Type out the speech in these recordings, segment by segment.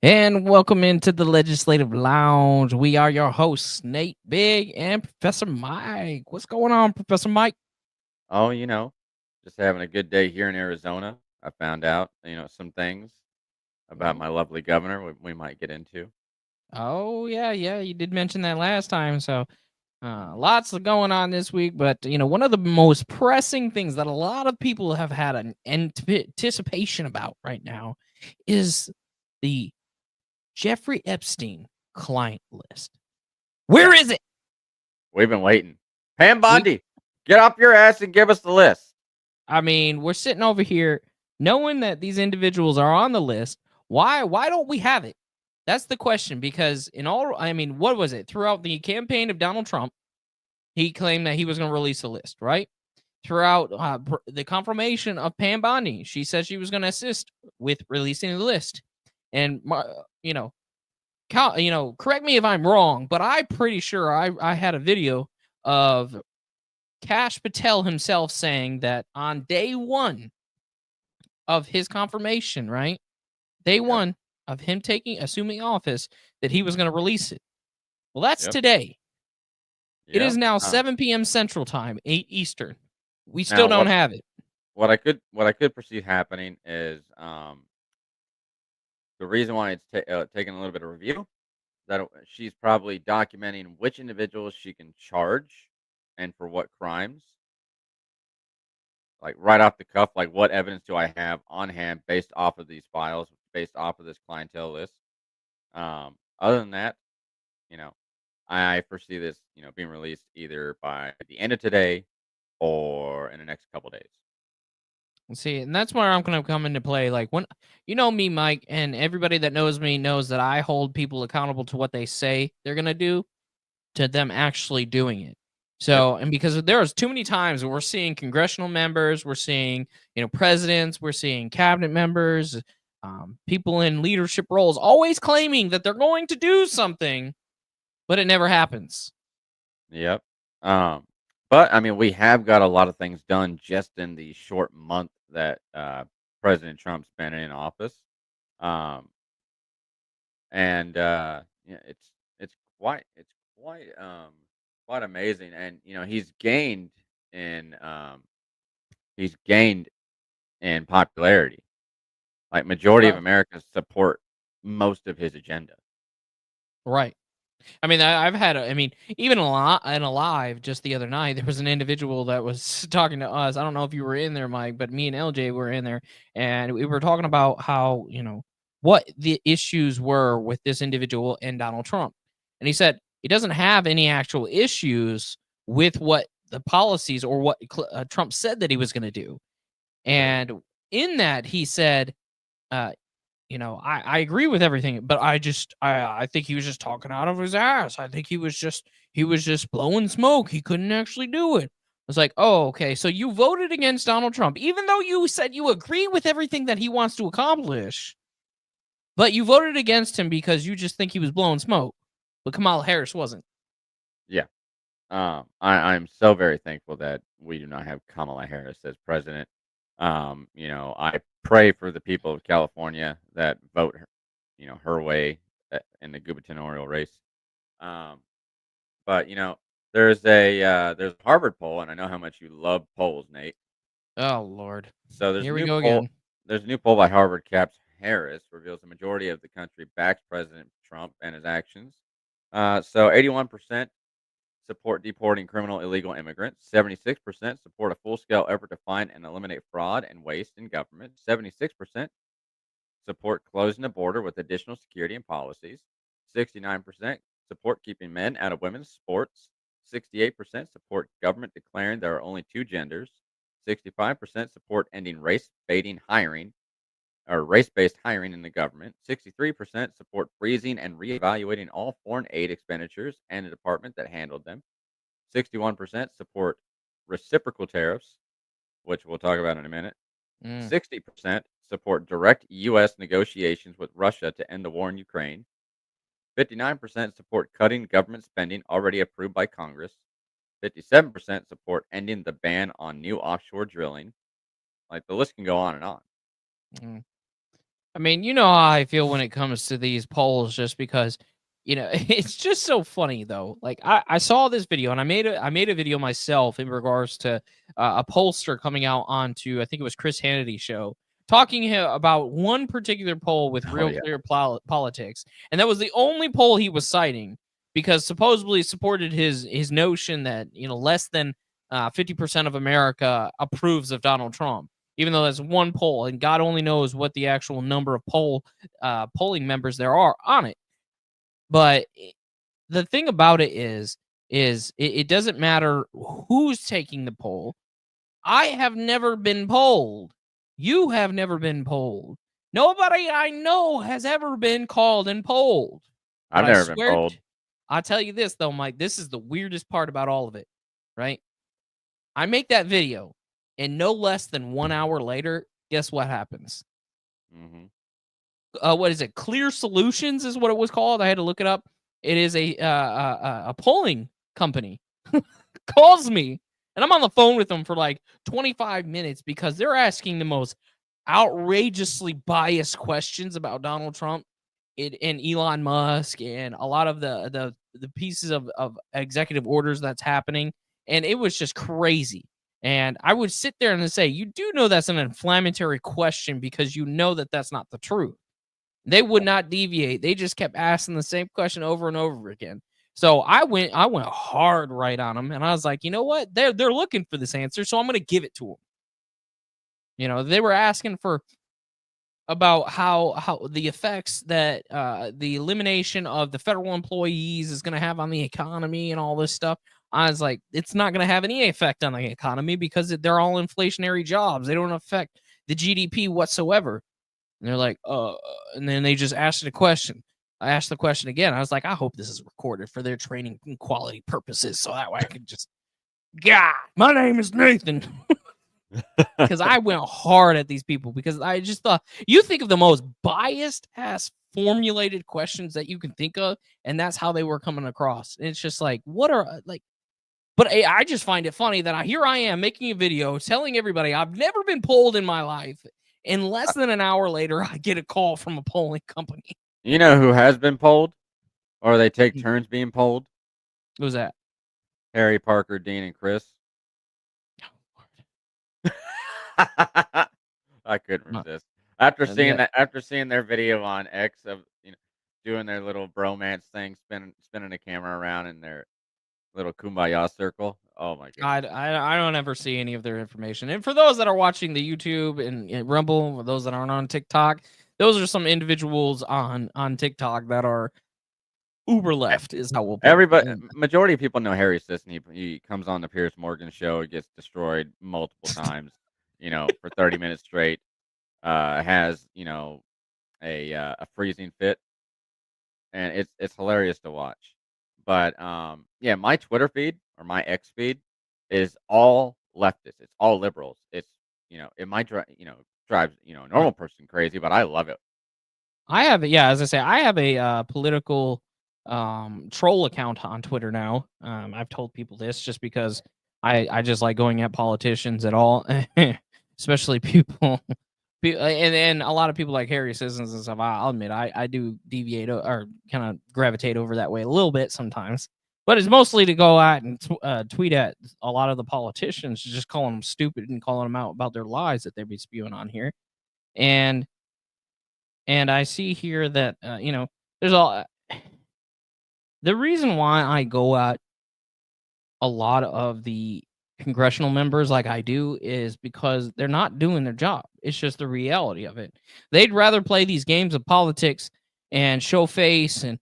And welcome into the Legislative Lounge. We are your hosts, Nate Big and Professor Mike. What's going on, Professor Mike? Oh, just having a good day here in Arizona. I found out, some things about Mhm. my lovely governor we might get into. Oh, yeah. You did mention that last time. So, lots of going on this week. But, one of the most pressing things that a lot of people have had an anticipation about right now is the Jeffrey Epstein client list. Where Yeah, is it? we've been waiting. Pam We Bondi, get off your ass and give us the list. I mean, we're sitting over here knowing that these individuals are on the list. Why don't we have it? That's the question because what was it? Throughout the campaign of Donald Trump, he claimed that he was going to release a list, right? Throughout the confirmation of Pam Bondi, she said she was going to assist with releasing the list. And you know, correct me if I'm wrong, but I'm pretty sure I had a video of Cash Patel himself saying that on day one of his confirmation, right? Day Yep, one of him assuming office, that he was going to release it. Well, that's yep, today. It is yep. now 7 p.m. Central Time, 8 Eastern. We still Now don't what have it. what I could perceive happening is the reason why it's taking a little bit of review that she's probably documenting which individuals she can charge and for what crimes. Like, right off the cuff, like, what evidence do I have on hand based off of these files, based off of this clientele list? Other than that, you know, I foresee this, being released either by the end of today or in the next couple days. See, and that's where I'm going to come into play. Like when you know me, Mike, and everybody that knows me knows that I hold people accountable to what they say they're going to do, to them actually doing it. Yep. So, and because there's too many times we're seeing congressional members, we're seeing, presidents, we're seeing cabinet members, people in leadership roles always claiming that they're going to do something, but it never happens. Yep. Um, but I mean, we have got a lot of things done just in the short month that President Trump's been in office. Um, and yeah, it's quite amazing. And in he's gained in popularity. Like, majority of Well, Americans support most of his agenda. right. I mean, I've had, even a lot and alive just the other night, there was an individual that was talking to us. I don't know if you were in there, Mike, but me and LJ were in there, and we were talking about how, what the issues were with this individual and Donald Trump. And he said he doesn't have any actual issues with what the policies or what Trump said that he was going to do. And in that, he said, uh, I agree with everything, but I think he was just talking out of his ass. I think he was just blowing smoke. He couldn't actually do it. I was like, oh, okay. So you voted against Donald Trump, even though you said you agree with everything that he wants to accomplish, but you voted against him because you just think he was blowing smoke. But Kamala Harris wasn't. Yeah. I'm so very thankful that we do not have Kamala Harris as president. I pray for the people of California that vote her way in the gubernatorial race. Um, but there's a Harvard poll, and I know how much you love polls, Nate. Oh Lord, So here we go again. There's a new poll by Harvard Caps Harris reveals the majority of the country backs President Trump and his actions. So 81% support deporting criminal illegal immigrants. 76% support a full-scale effort to find and eliminate fraud and waste in government. 76% support closing the border with additional security and policies. 69% support keeping men out of women's sports. 68% support government declaring there are only two genders. 65% support ending race-based hiring in the government. 63% support freezing and reevaluating all foreign aid expenditures and the department that handled them. 61% support reciprocal tariffs, which we'll talk about in a minute. Mm. 60% support direct U.S. negotiations with Russia to end the war in Ukraine. 59% support cutting government spending already approved by Congress. 57% support ending the ban on new offshore drilling. Like, the list can go on and on. Mm. I mean, you know how I feel when it comes to these polls, just because, it's just so funny though. Like I saw this video and I made a video myself in regards to a pollster coming out onto, I think it was Chris Hannity's show, talking about one particular poll with Oh real yeah. clear politics, and that was the only poll he was citing because supposedly it supported his notion that less than 50% of America approves of Donald Trump, even though that's one poll, and God only knows what the actual number of polling members there are on it. But the thing about it is it doesn't matter who's taking the poll. I have never been polled. You have never been polled. Nobody I know has ever been called and polled. But I've I never been swear, polled. I'll tell you this though, Mike. This is the weirdest part about all of it, right? I make that video, and no less than 1 hour later, guess what happens? Hmm. What is it? Clear Solutions is what it was called. I had to look it up. It is a polling company calls me, and I'm on the phone with them for like 25 minutes because they're asking the most outrageously biased questions about Donald Trump and Elon Musk and a lot of the pieces of executive orders that's happening, and it was just crazy. And I would sit there and say, you do know that's an inflammatory question because you know that that's not the truth. They would not deviate. They just kept asking the same question over and over again. So I went hard right on them, and I was like, you know what? They're looking for this answer, so I'm going to give it to them. They were asking for about how the effects that the elimination of the federal employees is going to have on the economy and all this stuff. I was like, it's not going to have any effect on the economy because they're all inflationary jobs. They don't affect the GDP whatsoever. And they're like, and then they just asked a question. I asked the question again. I was like, I hope this is recorded for their training and quality purposes, so that way I can just, God, my name is Nathan. Because I went hard at these people because I just thought, you think of the most biased ass formulated questions that you can think of, and that's how they were coming across. And it's just like, what are like, but I just find it funny that here I am making a video telling everybody I've never been polled in my life. And less than an hour later, I get a call from a polling company. You know who has been polled, or they take turns being polled? What was that? Harry, Parker, Dean, and Chris. I couldn't Uh, resist after seeing yeah, that. After seeing their video on X of doing their little bromance thing, spinning a camera around in their little kumbaya circle. Oh my goodness! I don't ever see any of their information. And for those that are watching the YouTube and Rumble, or those that aren't on TikTok, those are some individuals on TikTok that are uber left, is how we'll put it. Everybody, And majority of people know Harry Sisson. He comes on the Piers Morgan show. He gets destroyed multiple times. For 30 minutes straight. Has a freezing fit, and it's hilarious to watch. But yeah, my Twitter feed or my X feed is all leftists. It's all liberals. It might drives a uh, normal person crazy, but I love it. I have, yeah, as I say, I have a political troll account on Twitter now. I've told people this just because I just like going at politicians at all, especially people. And a lot of people like Harry Citizens and stuff. I'll admit I do deviate or kind of gravitate over that way a little bit sometimes, but it's mostly to go out and tweet at a lot of the politicians, just calling them stupid and calling them out about their lies that they be spewing on here. And I see here that there's all the reason why I go at a lot of the congressional members like I do is because they're not doing their job. It's just the reality of it. They'd rather play these games of politics and show face and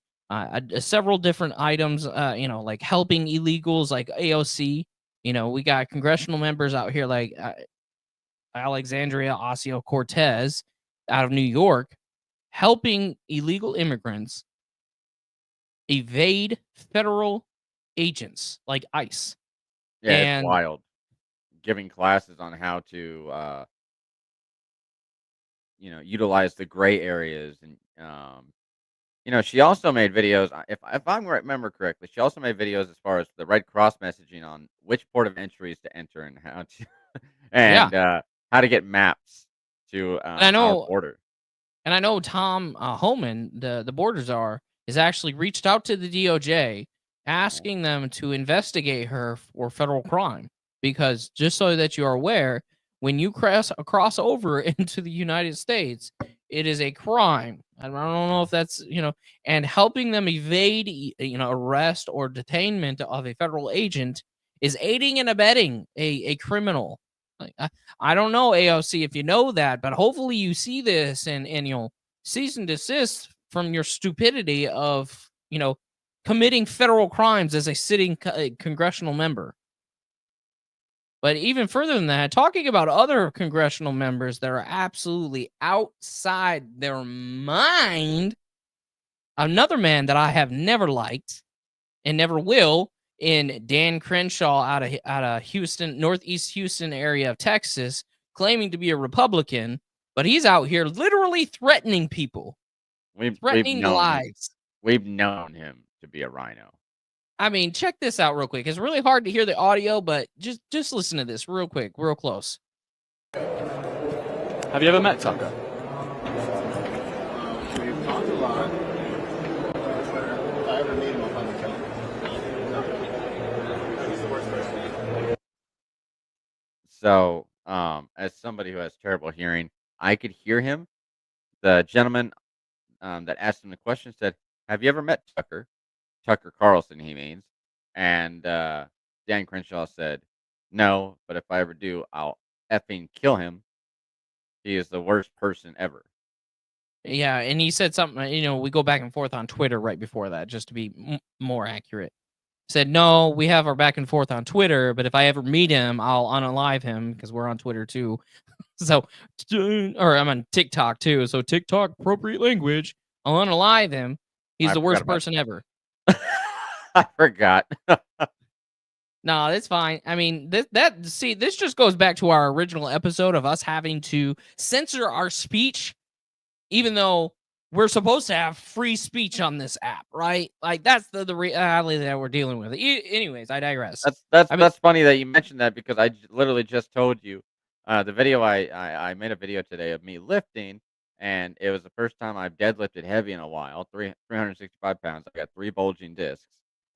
several different items, like helping illegals like AOC. We got congressional members out here like Alexandria Ocasio-Cortez out of New York helping illegal immigrants evade federal agents like ICE. Yeah, it's And wild. Giving classes on how to utilize the gray areas, and she also made videos. If I remember correctly, she also made videos as far as the Red Cross messaging on which port of entries to enter and how to yeah, and how to get maps to and I our know border. And I know Tom Homan, the border czar, has actually reached out to the DOJ asking them to investigate her for federal crime. Because just so that you are aware, when you cross over into the United States, it is a crime. I don't know if that's, and helping them evade, arrest or detainment of a federal agent is aiding and abetting a criminal. Like, I don't know, AOC, if you know that, but hopefully you see this and you'll cease and desist from your stupidity of, committing federal crimes as a sitting congressional member. But even further than that, talking about other congressional members that are absolutely outside their mind, another man that I have never liked and never will, in Dan Crenshaw out of Houston, Northeast Houston area of Texas, claiming to be a Republican, but he's out here literally threatening people, threatening lives. We've known him to be a rhino. I mean, check this out real quick. It's really hard to hear the audio, but just listen to this real quick, real close. Have you ever met Tucker? We've talked a lot. If I ever meet him, I'll probably kill him. He's the worst person. So, as somebody who has terrible hearing, I could hear him. The gentleman that asked him the question said, "Have you ever met Tucker?" Tucker Carlson, he means. And Dan Crenshaw said, "No, but if I ever do, I'll effing kill him. He is the worst person ever." Yeah, and he said something, we go back and forth on Twitter right before that, just to be more accurate. Said, no, we have our back and forth on Twitter, but if I ever meet him, I'll unalive him, because we're on Twitter too. So, or I'm on TikTok too, so TikTok, appropriate language. I'll unalive him. He's the worst person ever. I forgot. No, that's fine. I mean, this just goes back to our original episode of us having to censor our speech, even though we're supposed to have free speech on this app, right? Like, that's the reality that we're dealing with. Anyways, I digress. That's funny that you mentioned that, because I literally just told you the video I made a video today of me lifting, and it was the first time I've deadlifted heavy in a while, 365 pounds. I got 3 bulging discs,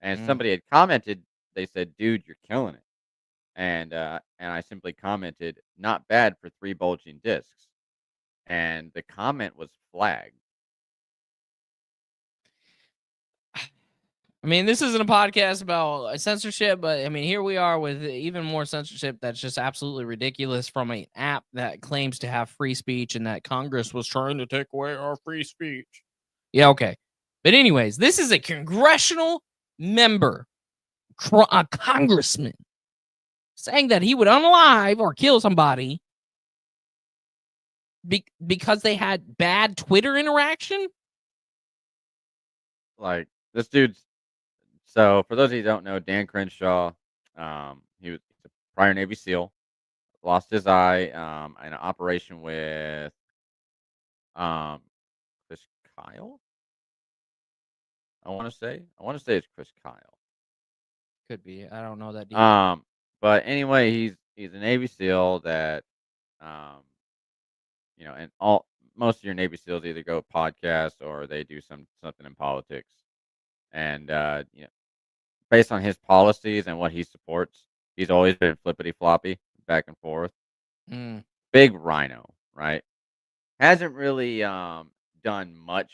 and somebody had commented. They said, "Dude, you're killing it," and I simply commented, "Not bad for 3 bulging discs," and the comment was flagged. I mean, this isn't a podcast about censorship, but I mean, here we are with even more censorship that's just absolutely ridiculous from an app that claims to have free speech and that Congress was trying to take away our free speech. Yeah, okay. But anyways, this is a congressional member, a congressman, saying that he would unalive or kill somebody because they had bad Twitter interaction. Like, this dude's. So, for those of you who don't know, Dan Crenshaw, he was a prior Navy SEAL, lost his eye in an operation with Chris Kyle. I want to say it's Chris Kyle. Could be. I don't know that deep. But anyway, he's a Navy SEAL that, and most of your Navy SEALs either go podcasts or they do something in politics, and based on his policies and what he supports, he's always been flippity floppy, back and forth. Big rhino, right? Hasn't really done much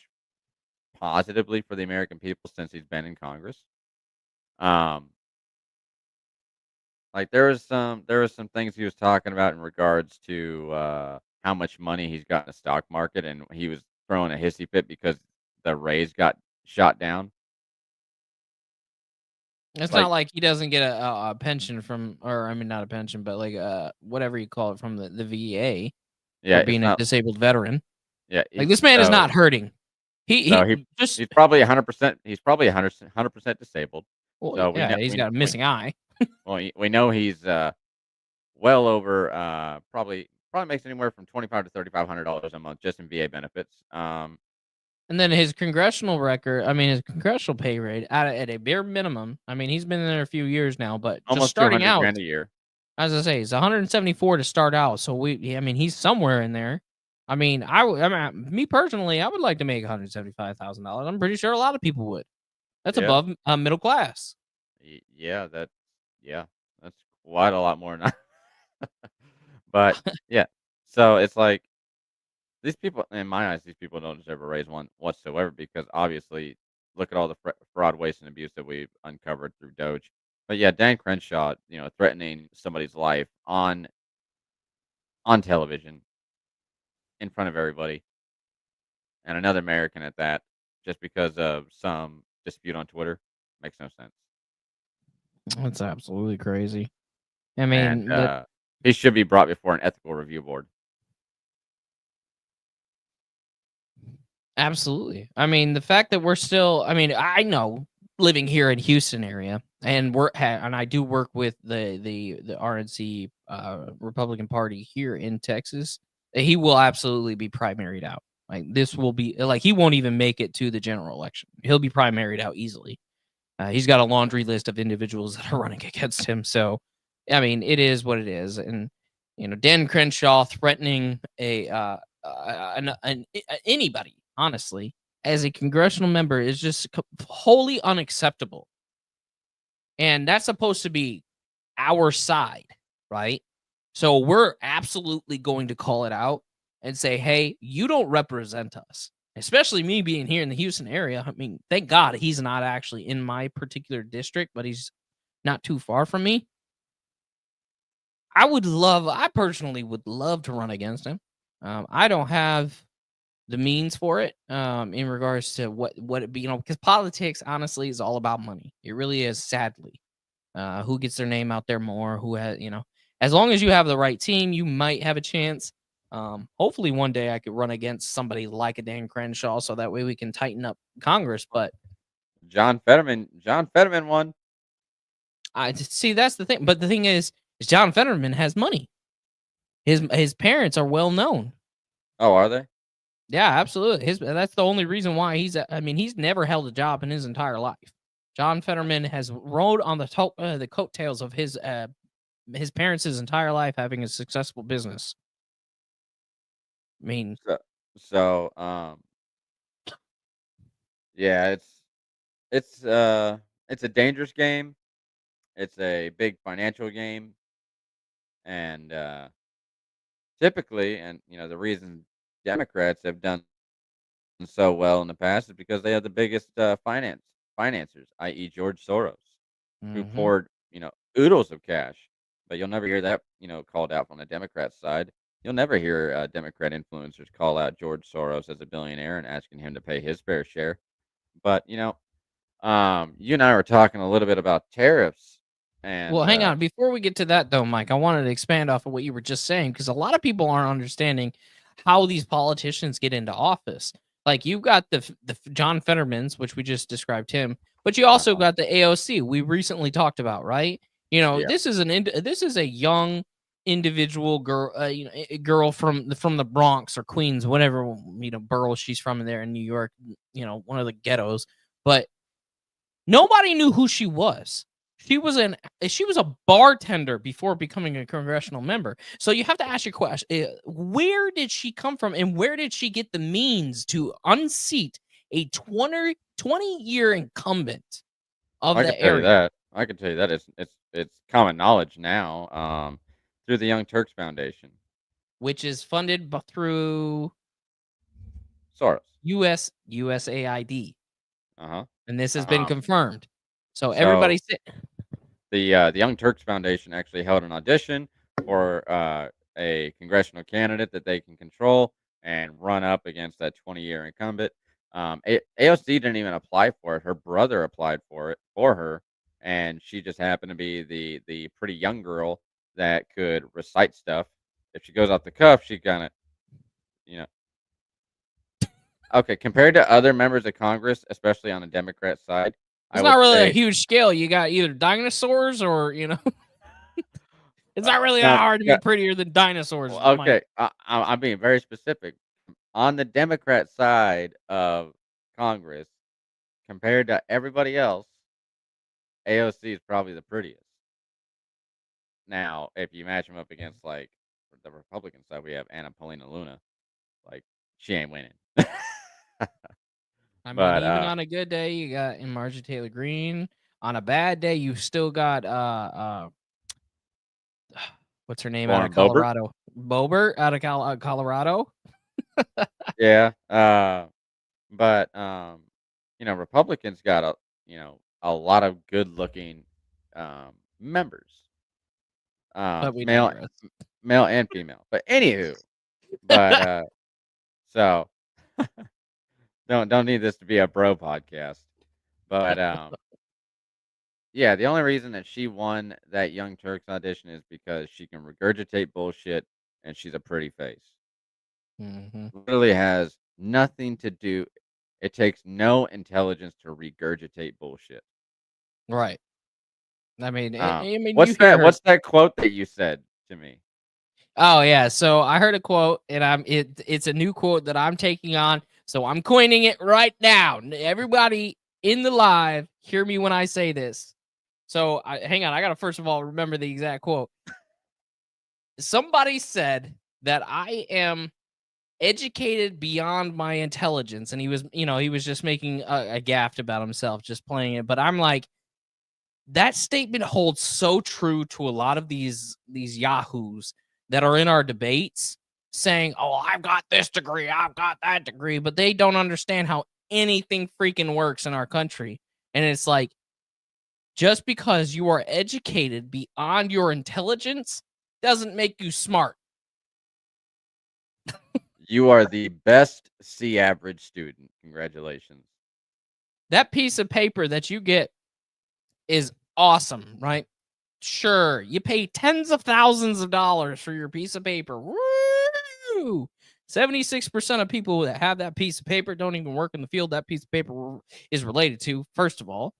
positively for the American people since he's been in Congress. Like, there was some things he was talking about in regards to how much money he's got in the stock market, and he was throwing a hissy fit because the Rays got shot down. It's not like he doesn't get a pension from, or I mean, not a pension, but like whatever you call it, from the VA. Yeah, for being a disabled veteran. Yeah, like, this man is not hurting. He's probably 100%. He's probably 100% disabled. Well, so yeah, he's got a missing eye. Well, we know he's well over probably makes anywhere from $2,500 to $3,500 a month just in VA benefits. And then his congressional record, I mean, his congressional pay rate at a bare minimum. I mean, he's been there a few years now, but almost just starting out, $200,000 a year. As I say, he's 174 to start out. So he's somewhere in there. I mean, me personally, I would like to make $175,000. I'm pretty sure a lot of people would. That's Yeah. above middle class. Yeah, yeah, that's quite a lot more than but yeah. So it's like these people, in my eyes, these people don't deserve a raise one whatsoever because obviously, look at all the fraud, waste, and abuse that we've uncovered through Doge. But yeah, Dan Crenshaw, threatening somebody's life on television in front of everybody, and another American at that, just because of some dispute on Twitter, makes no sense. That's absolutely crazy. I And mean, but he should be brought before an ethical review board. absolutely. I mean, the fact that we're still, I mean, I know living here in Houston area, and and I do work with the RNC Republican Party here in Texas. He will absolutely be primaried out. Like this will be like he won't even make it to the general election. He'll be primaried out easily. He's got a laundry list of individuals that are running against him. So, I mean, it is what it is. And Dan Crenshaw threatening anybody, honestly, as a congressional member is just wholly unacceptable. And that's supposed to be our side, right? So we're absolutely going to call it out and say, hey, you don't represent us. Especially me being here in the Houston area. I mean, thank God he's not actually in my particular district, but he's not too far from me. I personally would love to run against him. I don't have the means for it in regards to what it be, because politics, honestly, is all about money. It really is, sadly. Who gets their name out there more, who has, as long as you have the right team, you might have a chance. Hopefully one day I could run against somebody like a Dan Crenshaw so that way we can tighten up Congress. But John Fetterman won. I just see that's the thing. But the thing is John Fetterman has money. His parents are well known. Oh, are they? Yeah, absolutely. That's the only reason why he's never held a job in his entire life. John Fetterman has rode on the coattails of his parents' entire life having a successful business. I mean, So, yeah, it's a dangerous game. It's a big financial game, and typically, and the reason Democrats have done so well in the past is because they have the biggest financiers, i.e., George Soros, who mhm. poured oodles of cash. But you'll never hear that called out from the Democrat side. You'll never hear Democrat influencers call out George Soros as a billionaire and asking him to pay his fair share. But you and I were talking a little bit about tariffs, Well, and hang on. Before we get to that, though, Mike, I wanted to expand off of what you were just saying because a lot of people aren't understanding how these politicians get into office. Like you've got the John Fettermans, which we just described him, but you also uh got the AOC we recently talked about, right? yeah, This is this is a young individual girl, a girl from the Bronx or Queens, whatever borough she's from there in New York, one of the ghettos, but nobody knew who she was. She was a bartender before becoming a congressional member. So you have to ask your question: where did she come from, and where did she get the means to unseat a 20-year incumbent of I can the tell you area, that. I can tell you that it's common knowledge now, through the Young Turks Foundation, which is funded through Soros. USAID, Uh huh. and this has been Um, confirmed. So everybody, so the Young Turks Foundation actually held an audition for a congressional candidate that they can control and run up against that 20-year incumbent. AOC didn't even apply for it. Her brother applied for it for her, and she just happened to be the pretty young girl that could recite stuff. If she goes off the cuff, she kind of you know. Okay, compared to other members of Congress, especially on the Democrat side, I it's would not really a say huge scale. You got either dinosaurs or it's not really that no. hard to be prettier than dinosaurs, Well, Mike. okay, I'm being very specific. On the Democrat side of Congress, compared to everybody else, AOC is probably the prettiest. Now, if you match them up against like the Republican side, we have Anna Paulina Luna. Like she ain't winning. I mean, But even on a good day, you got Marjorie Taylor Greene. On a bad day, you still got what's her name out of Lauren Boebert, Colorado? Boebert out of Colorado. yeah. But Republicans got a lot of good looking members, But we male digress. male and female. But anywho, but so don't need this to be a bro podcast. But yeah, the only reason that she won that Young Turks audition is because she can regurgitate bullshit and she's a pretty face. Hmm. Literally has nothing to do. It takes no intelligence to regurgitate bullshit. Right. I mean, you What's hear that? her. What's that quote that you said to me? Oh yeah, so I heard a quote, and it's a new quote that I'm taking on. So I'm coining it right now. Everybody in the live, hear me when I say this. So hang on, I gotta first of all remember the exact quote. Somebody said that I am educated beyond my intelligence, and he was just making a gaff about himself, just playing it. But I'm like, that statement holds so true to a lot of these yahoos that are in our debates saying, "Oh, I've got this degree, I've got that degree," but they don't understand how anything freaking works in our country. And it's like, just because you are educated beyond your intelligence doesn't make you smart. You are the best C average student. Congratulations. That piece of paper that you get is awesome, right? Sure, you pay tens of thousands of dollars for your piece of paper. Woo! 76% of people that have that piece of paper don't even work in the field that piece of paper is related to, first of all.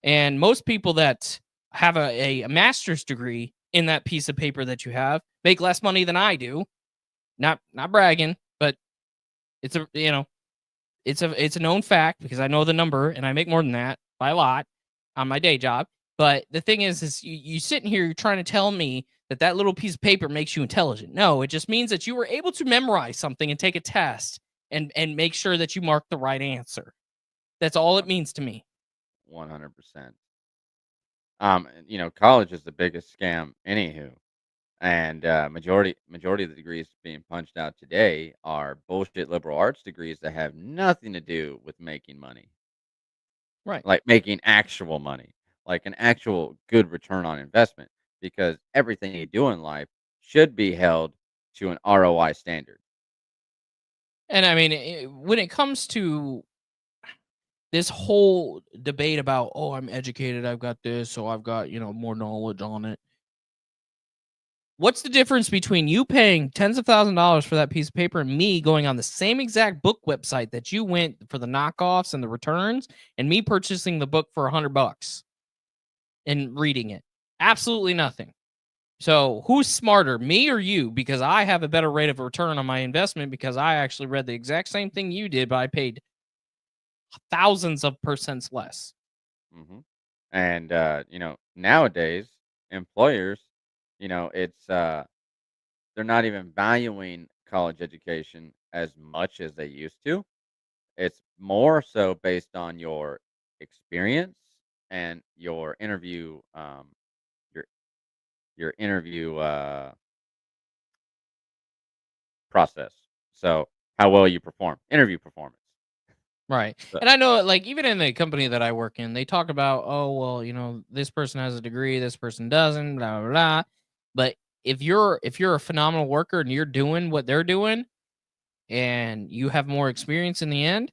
And most people that have a master's degree in that piece of paper that you have make less money than I do. Not bragging, but it's it's a known fact because I know the number and I make more than that by a lot on my day job. But the thing is you sitting here, you're trying to tell me that that little piece of paper makes you intelligent. No, it just means that you were able to memorize something and take a test and make sure that you mark the right answer. That's all it means to me. 100%. College is the biggest scam, anywho. And majority of the degrees being punched out today are bullshit liberal arts degrees that have nothing to do with making money, Right. like making actual money, like an actual good return on investment. Because everything you do in life should be held to an ROI standard. And I mean, when it comes to this whole debate about, oh, I'm educated, I've got this, so I've got, more knowledge on it. What's the difference between you paying tens of thousands of dollars for that piece of paper and me going on the same exact book website that you went for the knockoffs and the returns and me purchasing the book for $100 and reading it? Absolutely nothing. So who's smarter, me or you? Because I have a better rate of return on my investment because I actually read the exact same thing you did, but I paid thousands of percents less. hmm And nowadays employers, it's they're not even valuing college education as much as they used to. It's more so based on your experience and your your interview process. So how well you perform, interview performance. Right. So, And I know, like, even in the company that I work in, they talk about, oh, well, this person has a degree, this person doesn't, blah, blah, blah. But if you're a phenomenal worker and you're doing what they're doing and you have more experience in the end,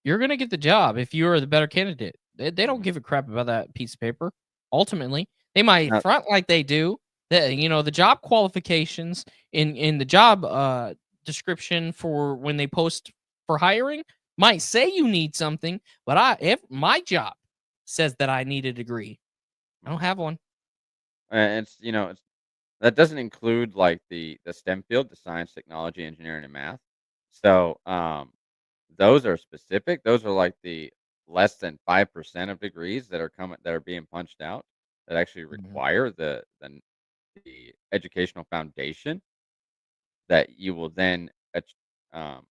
you're gonna get the job if you're the better candidate. They don't mhm. give a crap about that piece of paper. Ultimately, they might Now, front like they do. The job qualifications in the job description for when they post for hiring might say you need something, but if my job says that I need a degree, I don't mhm. have one. It's that doesn't include like the STEM field, the science, technology, engineering, and math. So those are specific. Those are like the less than 5% of degrees that are being punched out that actually Mhm. require the educational foundation that you will then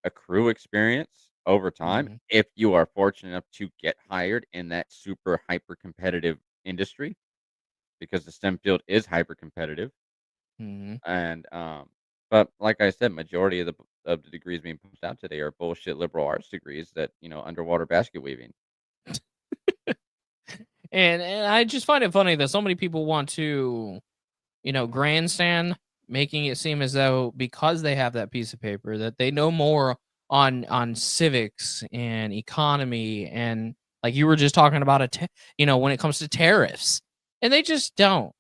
accrue experience over time Mhm. if you are fortunate enough to get hired in that super hyper competitive industry, because the STEM field is hyper competitive. Mhm. And but like I said, majority of the degrees being pushed out today are bullshit liberal arts degrees that, underwater basket weaving. And I just find it funny that so many people want to, grandstand, making it seem as though because they have that piece of paper that they know more on civics and economy and like you were just talking about when it comes to tariffs, and they just don't.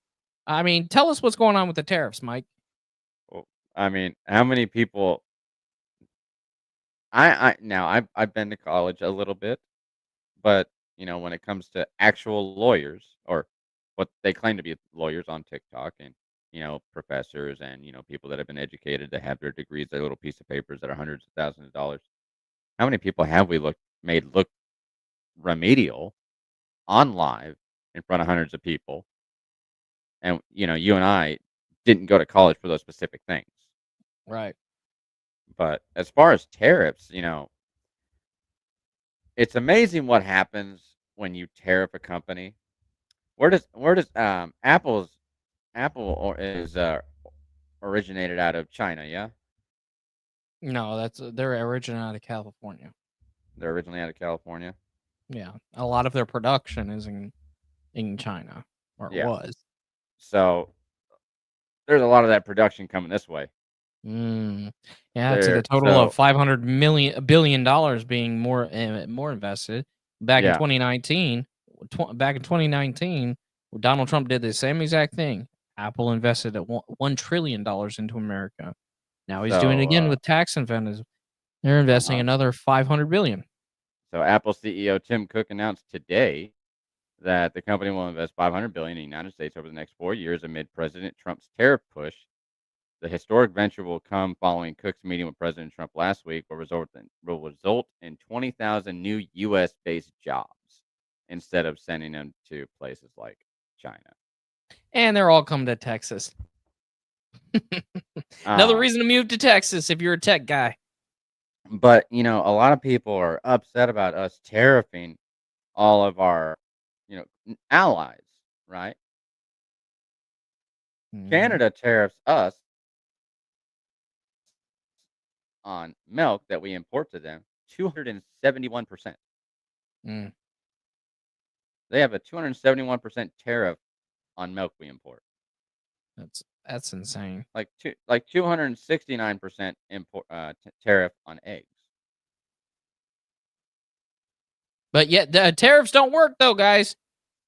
I mean, tell us what's going on with the tariffs, Mike. Well, I mean, how many people? I've been to college a little bit, but when it comes to actual lawyers or what they claim to be lawyers on TikTok and professors and people that have been educated that have their degrees, their little piece of papers that are hundreds of thousands of dollars. How many people have we made look remedial on live in front of hundreds of people? And you and I didn't go to college for those specific things. Right. But as far as tariffs, it's amazing what happens when you tariff a company. Where does Apple or is originated out of China? Yeah, No, they're originally out of California. they're originally out of California. Yeah, a lot of their production is in China, or Yeah, was. so there's a lot of that production coming this way. Mm. Yeah, to the There, total of so $500 billion being more invested back in yeah, 2019. Back in 2019, Donald Trump did the same exact thing. Apple invested at $1 trillion into America. Now he's doing it so again with tax incentives. They're investing uh-huh. another 500 billion. So Apple CEO Tim Cook announced today that the company will invest 500 billion in the United States over the next 4 years amid President Trump's tariff push. The historic venture will come following Cook's meeting with President Trump last week, will result in 20,000 new U.S. based jobs instead of sending them to places like China. And they're all coming to Texas. Another Um, reason to move to Texas if you're a tech guy. but a lot of people are upset about us tariffing all of our, allies, right? Mhm. Canada tariffs us on milk that we import to them 271%. Mm, They have a 271% tariff on milk we import. that's insane. Like 269% import tariff on eggs. But yet the tariffs don't work though, guys.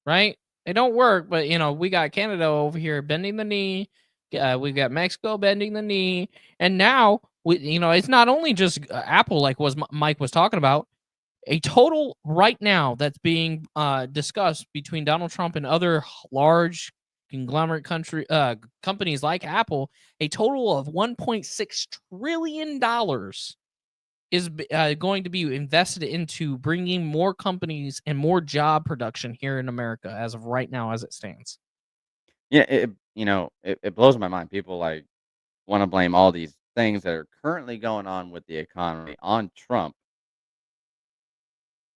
Right? They don't work. But we got Canada over here bending the knee. We've got Mexico bending the knee, and now it's not only just Apple, like Mike was talking about. A total right now that's being discussed between Donald Trump and other large conglomerate companies like Apple. A total of $1.6 trillion is going to be invested into bringing more companies and more job production here in America as of right now, as it stands. Yeah, it blows my mind. People like want to blame all these things that are currently going on with the economy on Trump,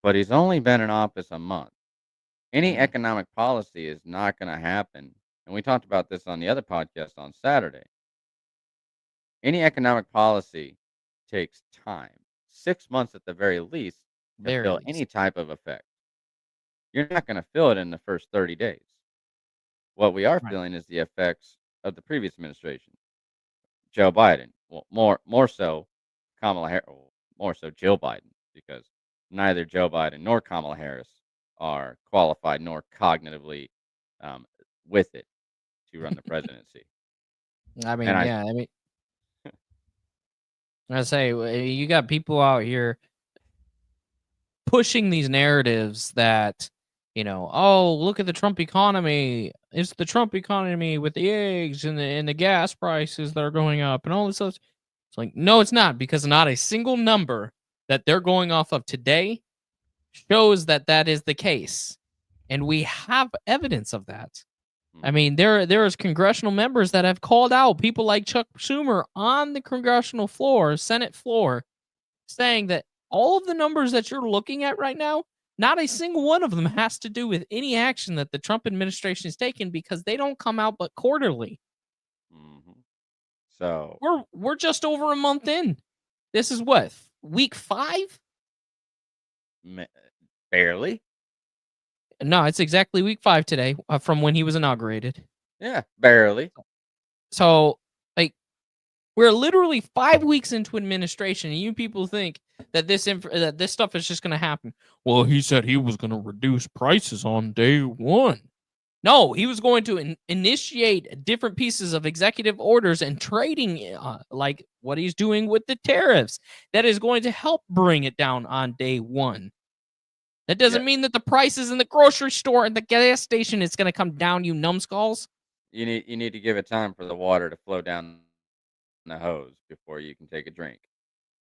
but he's only been in office a month. Any Mm, economic policy is not going to happen. And we talked about this on the other podcast on Saturday. Any economic policy takes time, 6 months at the very least, to very feel least. any type of effect. You're not going to feel it in the first 30 days. What we are Right. feeling is the effects of the previous administration, Joe Biden. Well, more so Kamala Harris, more so Jill Biden, because neither Joe Biden nor Kamala Harris are qualified nor cognitively um, with it to run the presidency. I And mean, yeah. I mean, I say you got people out here pushing these narratives that oh, look at the Trump economy. It's the Trump economy with the eggs and the gas prices that are going up and all this stuff. It's like, no, it's not, because not a single number that they're going off of today shows that that is the case. And we have evidence of that. I mean, there is congressional members that have called out people like Chuck Schumer on the congressional floor, Senate floor, saying that all of the numbers that you're looking at right now, not a single one of them has to do with any action that the Trump administration is taking because they don't come out but quarterly. Mhm. So We're just over a month in. This is what, week 5? ma- barely. No, it's exactly week 5 today from when he was inaugurated. Yeah, barely. So, like, we're literally 5 weeks into administration, and you people think that that this stuff is just going to happen. Well, he said he was going to reduce prices on day 1. No, he was going to initiate different pieces of executive orders and trading, like what he's doing with the tariffs, that is going to help bring it down on day 1. That doesn't Yeah. mean that the prices in the grocery store and the gas station is going to come down, you numbskulls. You need to give it time for the water to flow down the hose before you can take a drink.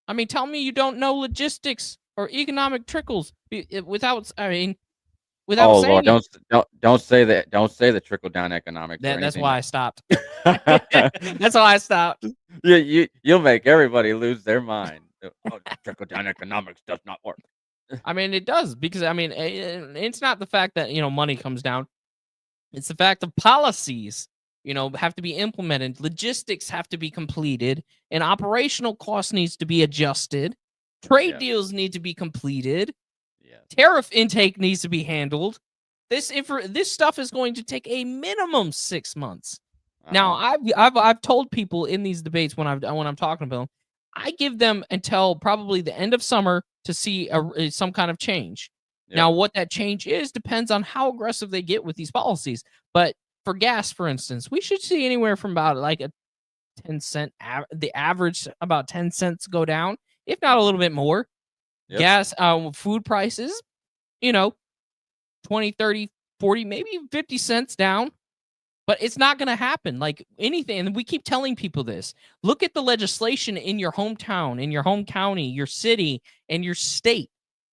I mean, tell me you don't know logistics or economic trickles without saying Oh Lord, it. don't say that. Don't say the trickle down economics or That's anything. why I stopped. That's why I stopped. You'll make everybody lose their mind. Oh, trickle down economics does not work. I mean, it does because I mean, it's not the fact that money comes down. It's the fact of policies, have to be implemented. Logistics have to be completed, and operational costs needs to be adjusted. Trade Yes. deals need to be completed. Yes. Tariff intake needs to be handled. This stuff is going to take a minimum 6 months. Now, I've told people in these debates when I'm talking about them, I give them until probably the end of summer to see some kind of change. Yep. Now, what that change is depends on how aggressive they get with these policies. But for gas, for instance, we should see anywhere from about like a 10-cent, the average about 10 cents go down, if not a little bit more. Yep. Gas, food prices, 20, 30, 40, maybe 50 cents down. But it's not going to happen. Like anything, and we keep telling people this. Look at the legislation in your hometown, in your home county, your city, and your state,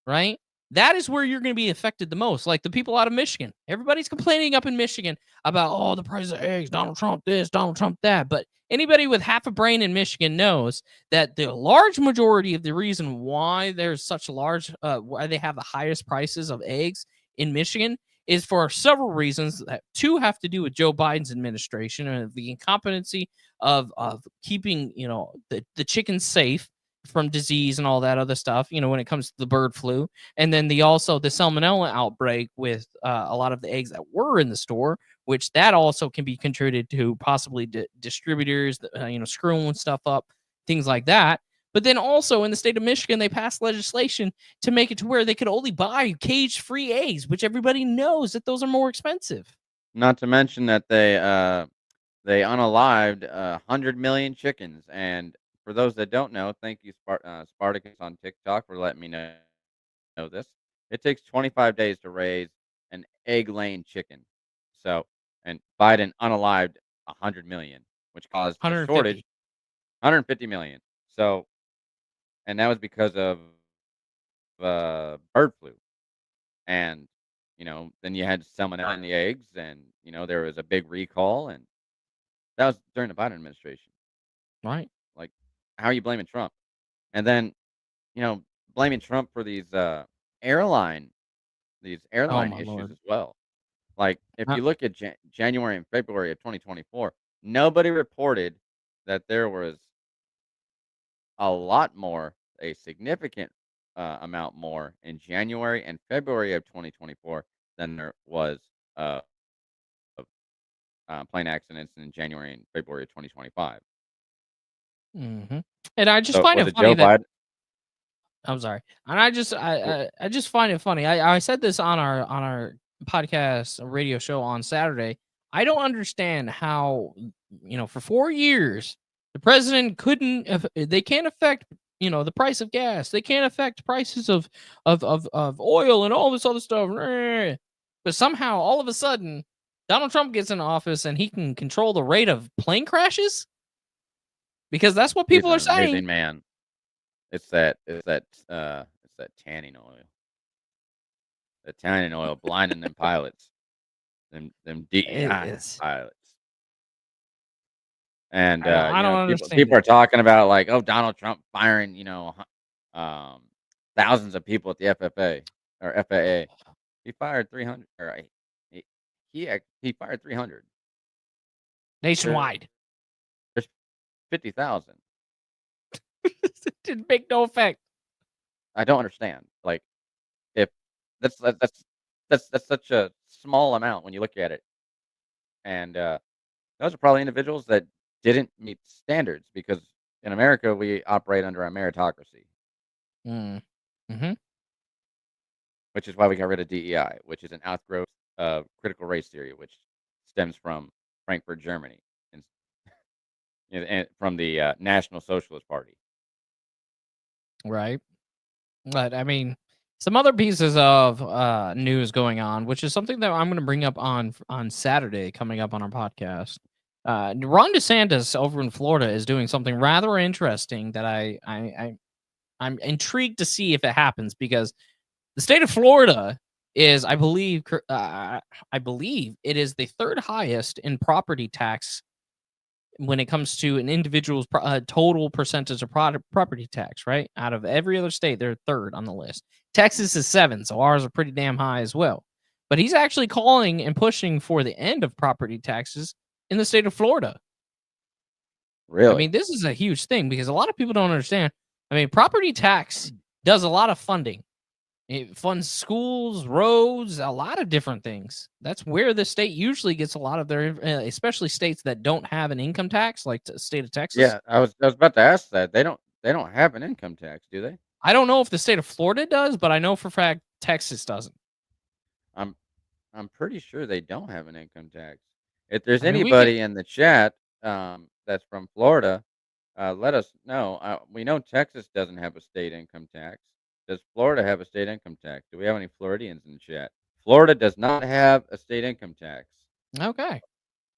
right? That is where you're going to be affected the most. Like the people out of Michigan. Everybody's complaining up in Michigan about, oh, the price of eggs, Donald Trump this, Donald Trump that. But anybody with half a brain in Michigan knows that the large majority of the reason why there's such why they have the highest prices of eggs in Michigan is for several reasons. That 2 have to do with Joe Biden's administration and the incompetency of keeping the chickens safe from disease and all that other stuff. When it comes to the bird flu, and then the salmonella outbreak with a lot of the eggs that were in the store, which that also can be contributed to possibly distributors, screwing stuff up, things like that. But then also in the state of Michigan, they passed legislation to make it to where they could only buy cage-free eggs, which everybody knows that those are more expensive. Not to mention that they unalived 100 million chickens. And for those that don't know, thank you, Spartacus on TikTok, for letting me know this. It takes 25 days to raise an egg-laying chicken. So, and Biden unalived 100 million, which caused a 150. shortage. 150 million. So, and that was because of bird flu. And, then you had salmonella in the eggs, and, there was a big recall, and that was during the Biden administration. Right. Like, how are you blaming Trump? And then, blaming Trump for these airline Oh, my issues Lord. as well. Like, if Uh, you look at January and February of 2024, nobody reported that there was a significant amount more in January and February of 2024 than there was of plane accidents in January and February of 2025. mhm. And I just So find was it it funny Joe that Biden? I'm sorry. And I just find it funny. I said this on our podcast, a radio show on Saturday. I don't understand how, for 4 years, the president they can't affect, the price of gas. They can't affect prices of oil and all this other stuff. But somehow, all of a sudden, Donald Trump gets in office and he can control the rate of plane crashes because that's what He's people an are saying. amazing man. It's that tanning oil. The tanning oil blinding them pilots. them It DEI is. pilots. And I don't understand people it. are talking about like, oh, Donald Trump firing, um, thousands of people at the FFA or FAA. He fired 300, or he he fired 300. There, Nationwide. there's 50,000. It didn't make no effect. I don't understand. Like, if that's such a small amount when you look at it, and those are probably individuals that didn't meet standards because in America we operate under a meritocracy, Mm. Mhm. which is why we got rid of DEI, which is an outgrowth of critical race theory, which stems from Frankfurt, Germany, and, and from the National Socialist Party. Right. But I mean, some other pieces of news going on, which is something that I'm going to bring up on Saturday, coming up on our podcast. Ron DeSantis over in Florida is doing something rather interesting that I'm intrigued to see if it happens because the state of Florida is, I believe it is the third highest in property tax when it comes to an individual's total percentage of property tax, right? Out of every other state, they're third on the list. Texas is 7, so ours are pretty damn high as well. But he's actually calling and pushing for the end of property taxes in the state of Florida. I Really? mean, this is a huge thing because a lot of people don't understand. I mean, property tax does a lot of funding. It funds schools, roads, a lot of different things. That's where the state usually gets a lot of their, especially states that don't have an income tax, like the state of Texas. Yeah, I was about to ask that. They don't have an income tax, do they? I don't know if the state of Florida does, but I know for a fact Texas doesn't. I'm I'm pretty sure they don't have an income tax. If there's I mean, we get anybody in the chat that's from Florida, let us know. We know Texas doesn't have a state income tax. Does Florida have a state income tax? Do we have any Floridians in the chat? Florida does not have a state income tax. okay.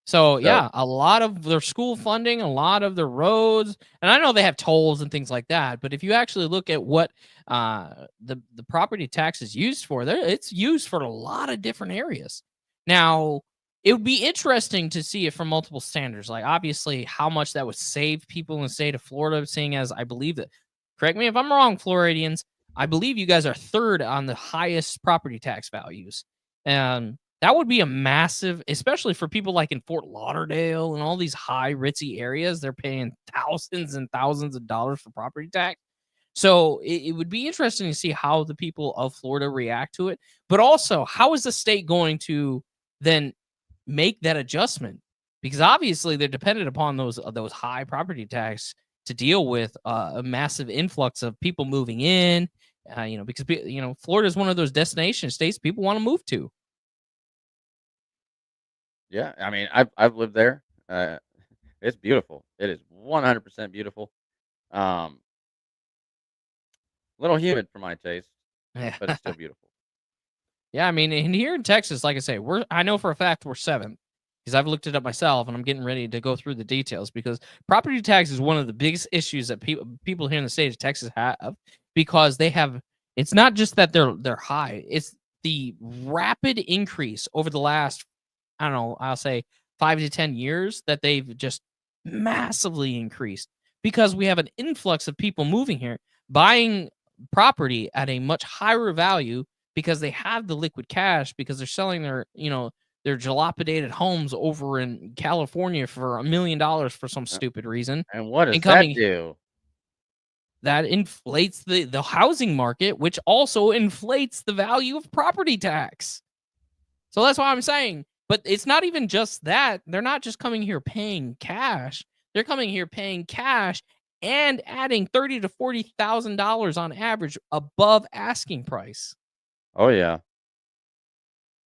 So So yeah, a lot of their school funding, a lot of their roads, and I know they have tolls and things like that. But if you actually look at what the property tax is used for, there it's used for a lot of different areas. Now, it would be interesting to see it from multiple standards. Like obviously, how much that would save people in the state of Florida, seeing as I believe that. Correct me if I'm wrong, Floridians. I believe you guys are third on the highest property tax values. And that would be a massive, especially for people like in Fort Lauderdale and all these high ritzy areas. They're paying thousands and thousands of dollars for property tax. So it would be interesting to see how the people of Florida react to it. But also, how is the state going to then make that adjustment? Because obviously they're dependent upon those high property tax to deal with a massive influx of people moving in. Because Florida is one of those destination states people want to move to. yeah, I mean, I've lived there. It's beautiful. It is 100% beautiful. Um, a little humid for my taste, but it's still beautiful. Yeah, I mean, and here in Texas, like I say, I know for a fact we're seventh because I've looked it up myself, and I'm getting ready to go through the details because property tax is one of the biggest issues that people here in the state of Texas have because they have. It's not just that they're high; it's the rapid increase over the last, I don't know, I'll say 5 to 10 years that they've just massively increased because we have an influx of people moving here, buying property at a much higher value because they have the liquid cash because they're selling their dilapidated homes over in California for $1 million for some Uh, stupid reason, and what does and that coming do? that inflates the housing market, which also inflates the value of property tax. So that's why I'm saying, but it's not even just that. They're not just coming here paying cash. They're coming here paying cash and adding $30,000 to $40,000 on average above asking price. Oh yeah.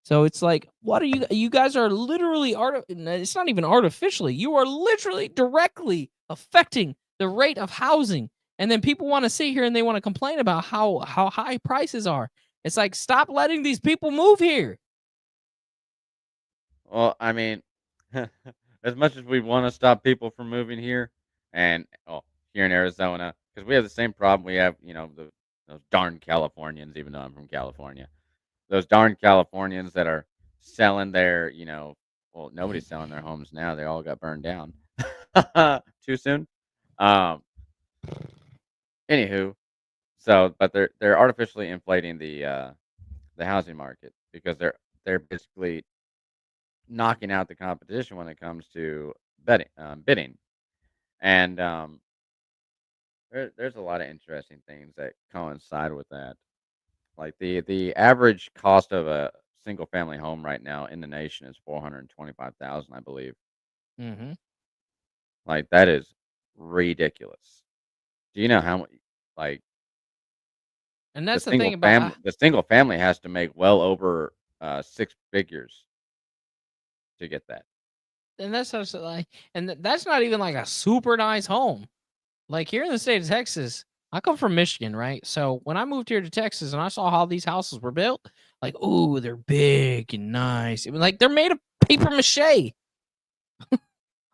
So it's like, what are you guys are literally it's not even artificially. You are literally directly affecting the rate of housing. And then people want to sit here and they want to complain about how high prices are. It's like, stop letting these people move here. Well, I mean, as much as we want to stop people from moving here, and here in Arizona, because we have the same problem. We have, those darn Californians. Even though I'm from California, those darn Californians that are selling their, well, nobody's selling their homes now. They all got burned down too soon. Um, Anywho, so but they're artificially inflating the housing market because they're basically knocking out the competition when it comes to bidding, and there's a lot of interesting things that coincide with that. Like the average cost of a single family home right now in the nation is 425,000, I believe. Mm-hmm. Like that is ridiculous. Do you know how much? Like And that's the thing about, the single family has to make well over six figures to get that. and that's just like, and that's not even like a super nice home. Like here in the state of Texas, I come from Michigan, right? So when I moved here to Texas and I saw how these houses were built, like, ooh, they're big and nice. It was like they're made of paper mache.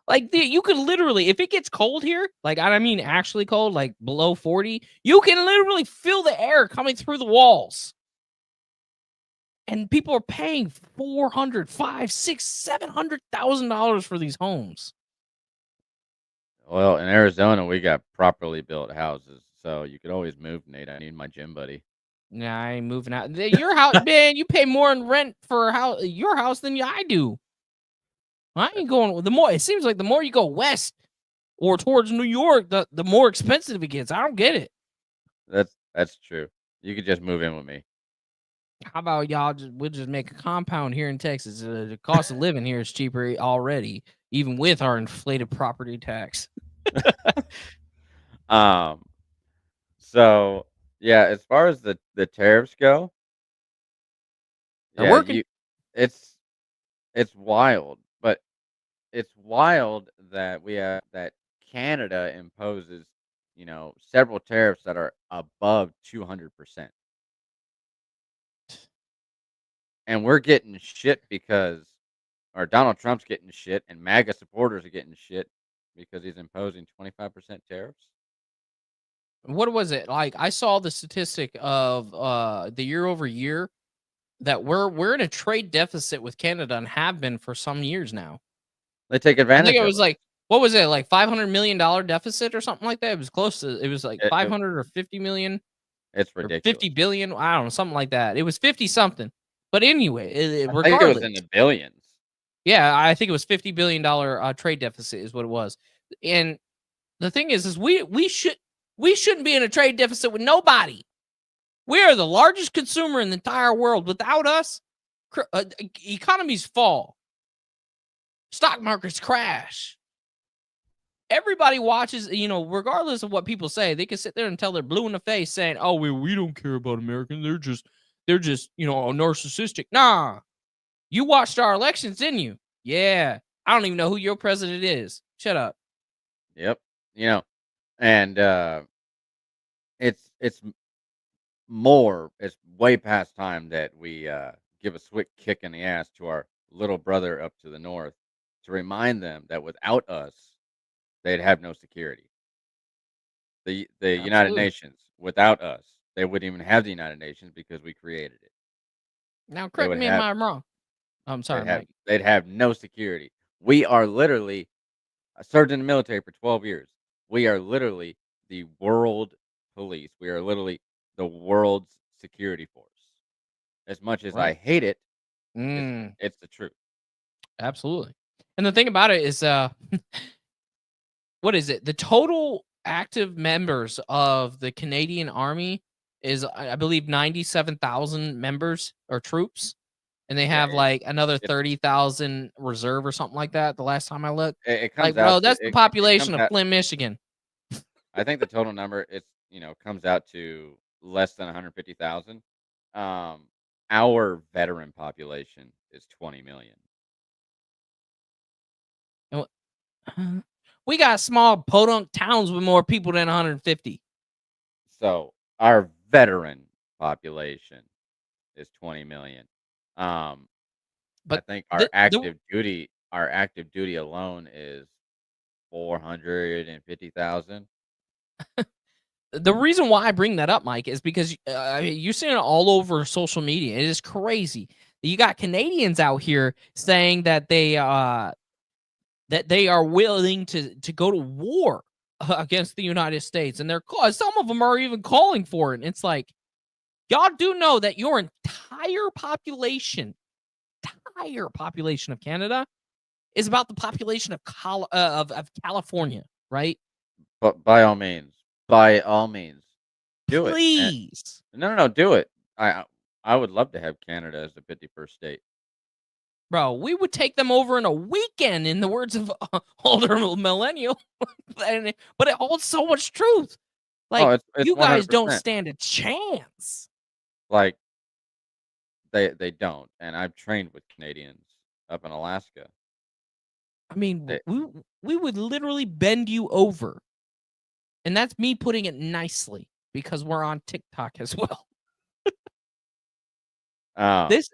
Like you could literally, if it gets cold here, like I mean actually cold, like below 40, you can literally feel the air coming through the walls. And people are paying $400, $500, $600, $700,000 for these homes. Well, in Arizona, we got properly built houses, so you could always move, Nate. I need my gym buddy. Nah, I ain't moving out. Your house, man, you pay more in rent for your house than I do. I ain't going. The more it seems like the more you go west or towards New York, the more expensive it gets. I don't get it. That's true. You could just move in with me. How about y'all? We'll just make a compound here in Texas. The cost of living here is cheaper already, even with our inflated property tax. Um. So yeah, as far as the tariffs go, They're yeah, working. it's wild, but it's wild that that Canada imposes, several tariffs that are above 200%. And we're getting shit because or Donald Trump's getting shit and MAGA supporters are getting shit because he's imposing 25% tariffs. What was it like? I saw the statistic of the year over year that we're in a trade deficit with Canada and have been for some years now. They take I think advantage it of was us. like, what was it, like $500 million deficit or something like that? It was close to, it was like It, it, 500 or 50 million it's or ridiculous. 50 billion. I don't know, something like that. It was 50 something. But anyway, I think it was regardless, in the billions. yeah, I think it was $50 billion trade deficit is what it was. And the thing is we shouldn't be in a trade deficit with nobody. We are the largest consumer in the entire world. Without us, economies fall, stock markets crash. Everybody watches, regardless of what people say, they can sit there until they're blue in the face saying, "Oh, we don't care about Americans. They're just, narcissistic." Nah, you watched our elections, didn't you? Yeah, I don't even know who your president is. Shut up. Yep. And it's it's way past time that we give a swift kick in the ass to our little brother up to the north to remind them that without us, they'd have no security. The United Absolutely. Nations, without us, they wouldn't even have the United Nations because we created it. Now, They correct would me if have I'm wrong. I'm sorry, Mike. they'd have no security. We are literally I served in the military for 12 years. We are literally the world police. We are literally the world's security force. As much as I Right. hate it, Mm, it's the truth. absolutely. And the thing about it is, what is it? The total active members of the Canadian Army is, I believe, 97,000 members or troops, and they Yeah, have like another it's 30,000 reserve or something like that. The last time I looked, it like, comes bro, out to that's the it comes population of out. Flint, Michigan. I think the total number comes out to less than 150,000. Um, our veteran population is 20 million. And we got small podunk towns with more people than 150. So our veteran population is 20 million. Um, I But think the our active duty alone is 450,000. the reason why I bring that up, Mike, is because you're seeing it all over social media. It is crazy You got Canadians out here saying that they are willing to go to war against the United States, and some of them are even calling for it. And it's like, y'all do know that your entire population of Canada is about the population of California, right? But by all means, do it. Please. No, do it. I would love to have Canada as the 51st state. Bro, we would take them over in a weekend, in the words of older millennial. But it holds so much truth. Like, it's you guys don't 100%. stand a chance. Like, they don't. And I've trained with Canadians up in Alaska. I mean, They, we would literally bend you over. And that's me putting it nicely, because we're on TikTok as well. This,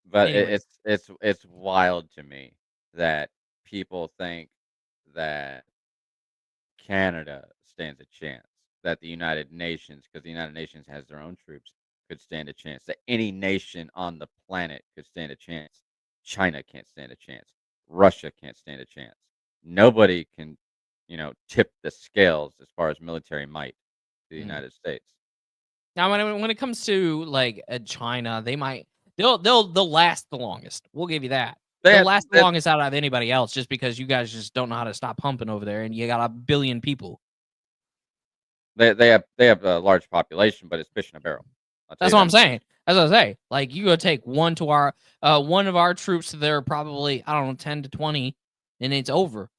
but anyways. it's wild to me that people think that Canada stands a chance, that the United Nations, because the United Nations has their own troops, could stand a chance, that any nation on the planet could stand a chance. China can't stand a chance. Russia can't stand a chance. Nobody can, tip the scales as far as military might to the United States. Now, when it comes to like China, they'll last the longest. We'll give you that. They'll last the longest out of anybody else, just because you guys just don't know how to stop pumping over there, and you got 1 billion people. They have a large population, but it's fish in a barrel. That's what I'm saying. As I say, like, you go take one of our troops, they're probably, I don't know, 10 to 20, and it's over.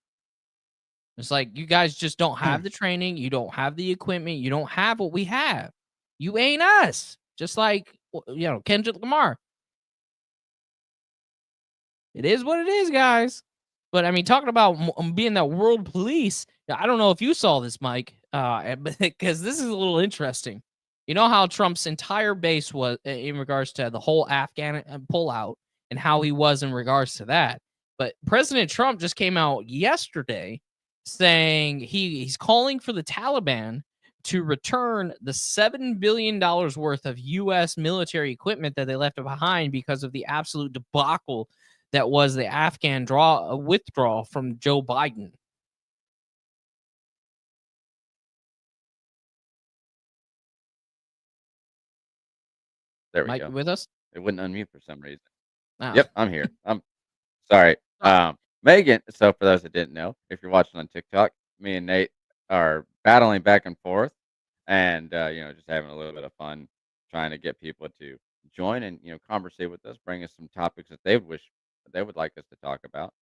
It's like, you guys just don't have the training, you don't have the equipment, you don't have what we have. You ain't us. Just like, Kendrick Lamar. It is what it is, guys. But I mean, talking about being that world police, I don't know if you saw this, Mike, because this is a little interesting. You know how Trump's entire base was in regards to the whole Afghan pullout, and how he was in regards to that. But President Trump just came out yesterday saying he's calling for the Taliban to return the $7 billion worth of U.S. military equipment that they left behind because of the absolute debacle that was the Afghan withdrawal from Joe Biden. There we Mike, go. you with us? It wouldn't unmute for some reason. Oh. Yep, I'm here. I'm sorry. Megan, so for those that didn't know, if you're watching on TikTok, me and Nate are battling back and forth, and just having a little bit of fun, trying to get people to join and conversate with us, bring us some topics that they would like us to talk about.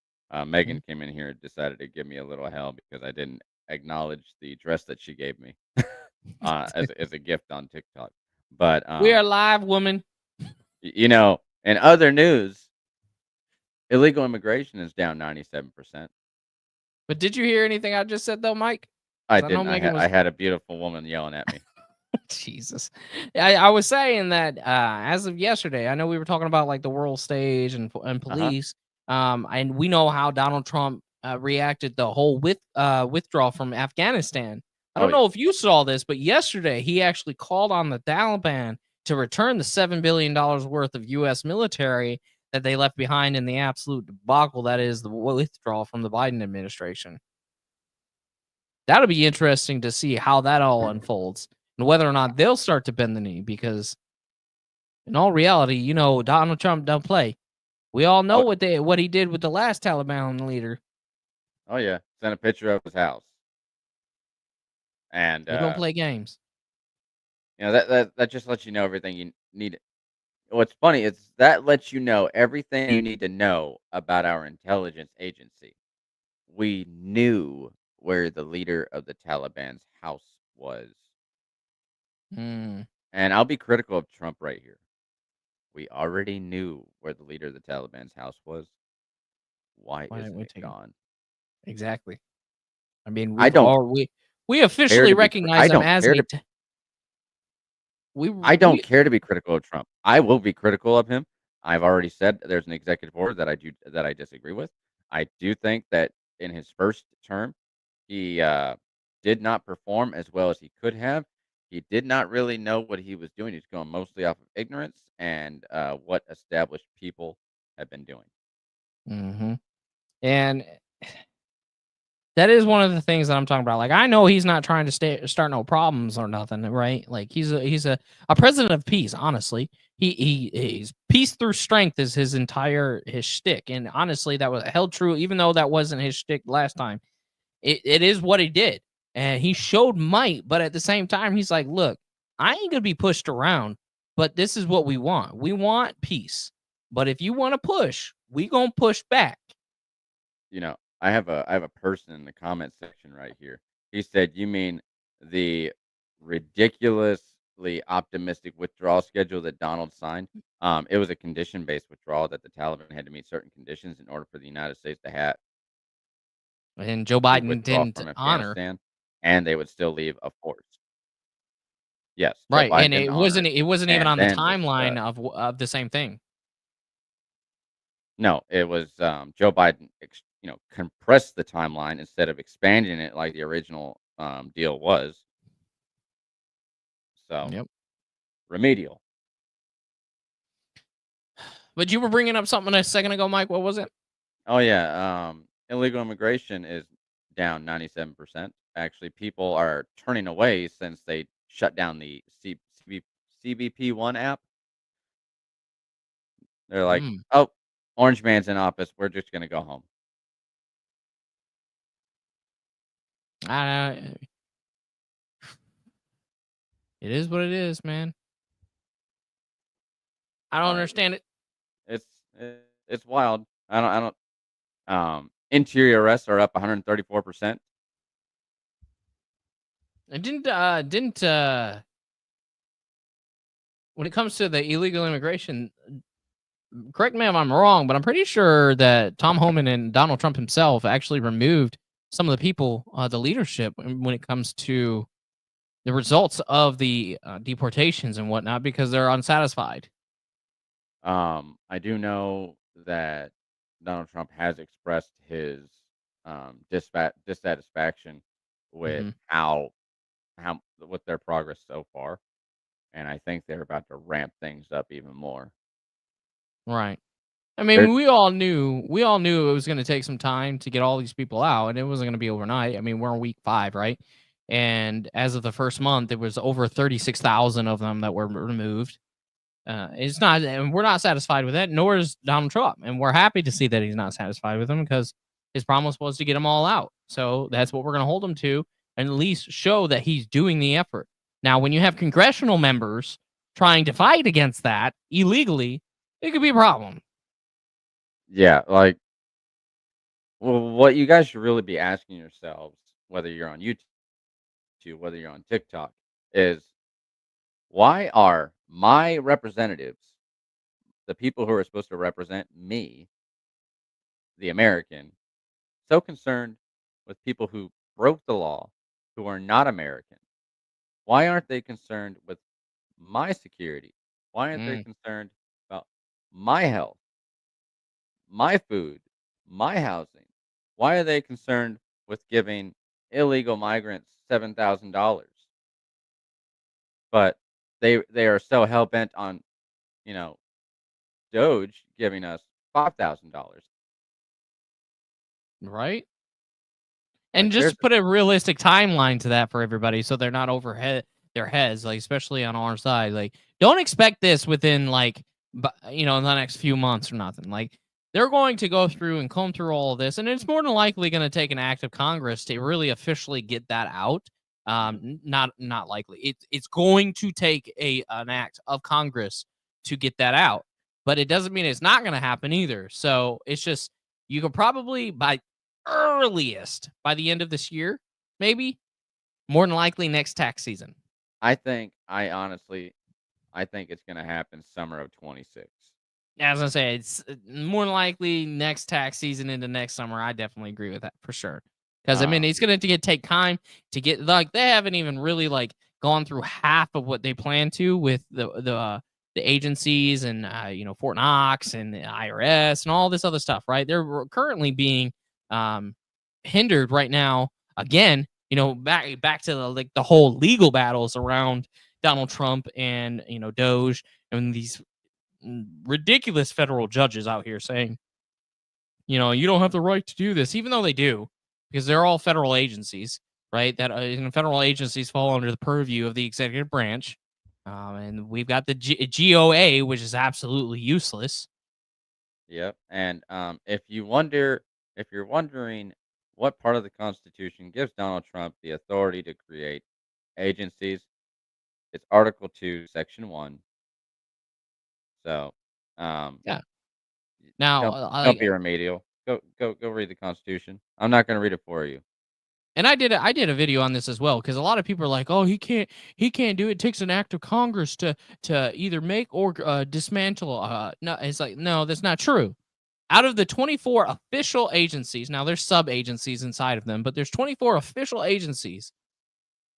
Megan came in here and decided to give me a little hell because I didn't acknowledge the dress that she gave me as a gift on TikTok. But we are live, woman. In other news, illegal immigration is down 97%. But did you hear anything I just said, though, Mike? I didn't. I had a beautiful woman yelling at me. Jesus. I was saying that as of yesterday, I know we were talking about like the world stage and police. And we know how Donald Trump reacted the whole withdrawal from Afghanistan. I don't know if you saw this, but yesterday he actually called on the Taliban to return the $7 billion worth of U.S. military that they left behind in the absolute debacle that is the withdrawal from the Biden administration. That'll be interesting to see how that all unfolds and whether or not they'll start to bend the knee, because in all reality, Donald Trump don't play. We all know what he did with the last Taliban leader. Oh yeah, sent a picture of his house, and We don't play games. That just lets you know everything you need. What's funny is that lets you know everything you need to know about our intelligence agency. We knew where the leader of the Taliban's house was. And I'll be critical of Trump right here. We already knew where the leader of the Taliban's house was. Why isn't it gone? Exactly. I mean, we officially recognize him as I don't care to be critical of Trump. I will be critical of him. I've already said there's an executive order that I disagree with. I do think that in his first term, he did not perform as well as he could have. he did not really know what he was doing. He's going mostly off of ignorance and what established people have been doing. Mm-hmm. And that is one of the things that I'm talking about. Like, I know he's not trying to start no problems or nothing, right? Like, he's a president of peace. Honestly, he's peace through strength is his shtick, and honestly, that was held true. Even though that wasn't his shtick last time, it is what he did, and he showed might. But at the same time, he's like, look, I ain't gonna be pushed around, but this is what we want. We want peace. But if you want to push, we gonna push back. I have a person in the comment section right here. He said, "You mean the ridiculously optimistic withdrawal schedule that Donald signed? It was a condition-based withdrawal that the Taliban had to meet certain conditions in order for the United States And Joe to Biden withdraw didn't from honor. Afghanistan, and they would still leave a force." Yes, Joe Right, Biden and didn't it honor wasn't it, it wasn't even and on the then this timeline of the same thing. no, it was Joe Biden, compressed the timeline instead of expanding it like the original deal was. So Yep. remedial. But you were bringing up something a second ago, Mike. What was it? Oh yeah, illegal immigration is down 97%. Actually, people are turning away since they shut down the CBP One app. They're like, Mm. "Oh, Orange Man's in office. We're just gonna go home." Uh, it is what it is, man. I don't Like understand it. it's it's wild. I don't. Interior arrests are up 134%. It didn't when it comes to the illegal immigration, correct me if I'm wrong, but I'm pretty sure that Tom Homan and Donald Trump himself actually removed some of the people, the leadership, when it comes to the results of the deportations and whatnot, because they're unsatisfied. I do know that Donald Trump has expressed his dissatisfaction with Hmm. how with their progress so far, and I think they're about to ramp things up even more. Right. I They're mean, we all knew it was going to take some time to get all these people out, and it wasn't going to be overnight. I mean, we're in week 5, right? And as of the first month, there was over 36,000 of them that were removed. It's not, and we're not satisfied with that, nor is Donald Trump, and we're happy to see that he's not satisfied with them because his promise was to get them all out. So that's what we're going to hold him to, and at least show that he's doing the effort. Now, when you have congressional members trying to fight against that illegally, it could be a problem. Yeah, like, well, what you guys should really be asking yourselves, whether you're on YouTube, whether you're on TikTok, is why are my representatives, the people who are supposed to represent me, the American, so concerned with people who broke the law, who are not American? Why aren't they concerned with my security? Why aren't they Mm, concerned about my health, my food, my housing? Why are they concerned with giving illegal migrants $7,000? But they are so hell bent on, you know, Doge giving us $5,000. right? And Like just there's to put a realistic timeline to that for everybody, so they're not overhead their heads, like especially on our side. Like, don't expect this within in the next few months or nothing. Like, they're going to go through and comb through all of this, and it's more than likely going to take an act of Congress to really officially get that out. Mhm. Not likely. It's going to take an act of Congress to get that out, but it doesn't mean it's not going to happen either. So it's just you could probably by earliest by the end of this year, maybe more than likely next tax season. I think it's gonna happen summer of 26. As I say, it's more than likely next tax season into next summer. I definitely agree with that for sure. Because I mean, Um, it's going to take time to get like they haven't even really like gone through half of what they plan to with the agencies and Fort Knox and the IRS and all this other stuff. Right? They're currently being hindered right now again back to the whole legal battles around Donald Trump and Doge and these ridiculous federal judges out here saying, you don't have the right to do this, even though they do, because they're all federal agencies, right? That federal agencies fall under the purview of the executive branch. And we've got the GOA, which is absolutely useless. Yep. And if you're wondering what part of the Constitution gives Donald Trump the authority to create agencies, it's Article 2, Section 1. So, Yeah. Now, don't be remedial. Go read the Constitution. I'm not going to read it for you. and I did a video on this as well, because a lot of people are like, "Oh, he can't do it. It takes an act of Congress to either make or dismantle." No, it's like, no, that's not true. Out of the 24 official agencies, now there's sub agencies inside of them, but there's 24 official agencies.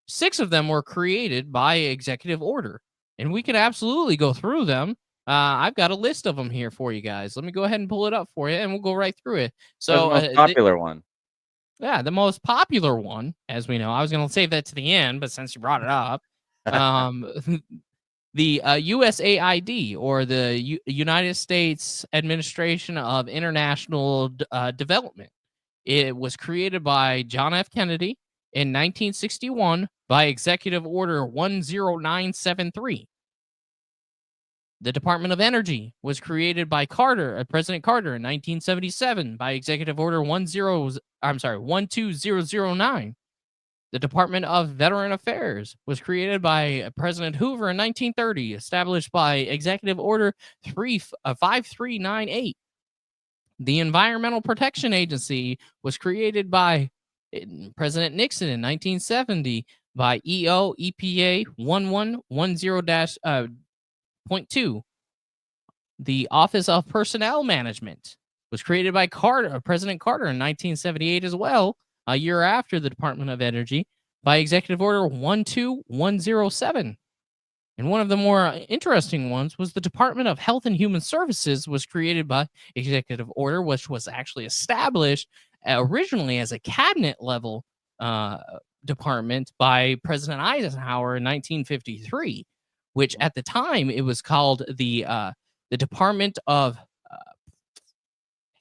6 of them were created by executive order, and we could absolutely go through them. I've got a list of them here for you guys. Let me go ahead and pull it up for you, and we'll go right through it. What's the So, most popular one? yeah, the most popular one, as we know, I was going to save that to the end, but since you brought it up, the USAID, or the United States Administration of International Development. It was created by John F. Kennedy in 1961 by Executive Order 10973. The Department of Energy was created by President Carter in 1977 by Executive Order 12009. The Department of Veteran Affairs was created by President Hoover in 1930, established by Executive Order 5398. The Environmental Protection Agency was created by President Nixon in 1970 by EPA 1110-.2. The Office of Personnel Management was created by President Carter in 1978 as well, a year after the Department of Energy, by Executive Order 12107. And one of the more interesting ones was the Department of Health and Human Services was created by Executive Order, which was actually established originally as a cabinet-level department by President Eisenhower in 1953, which at the time it was called the Department of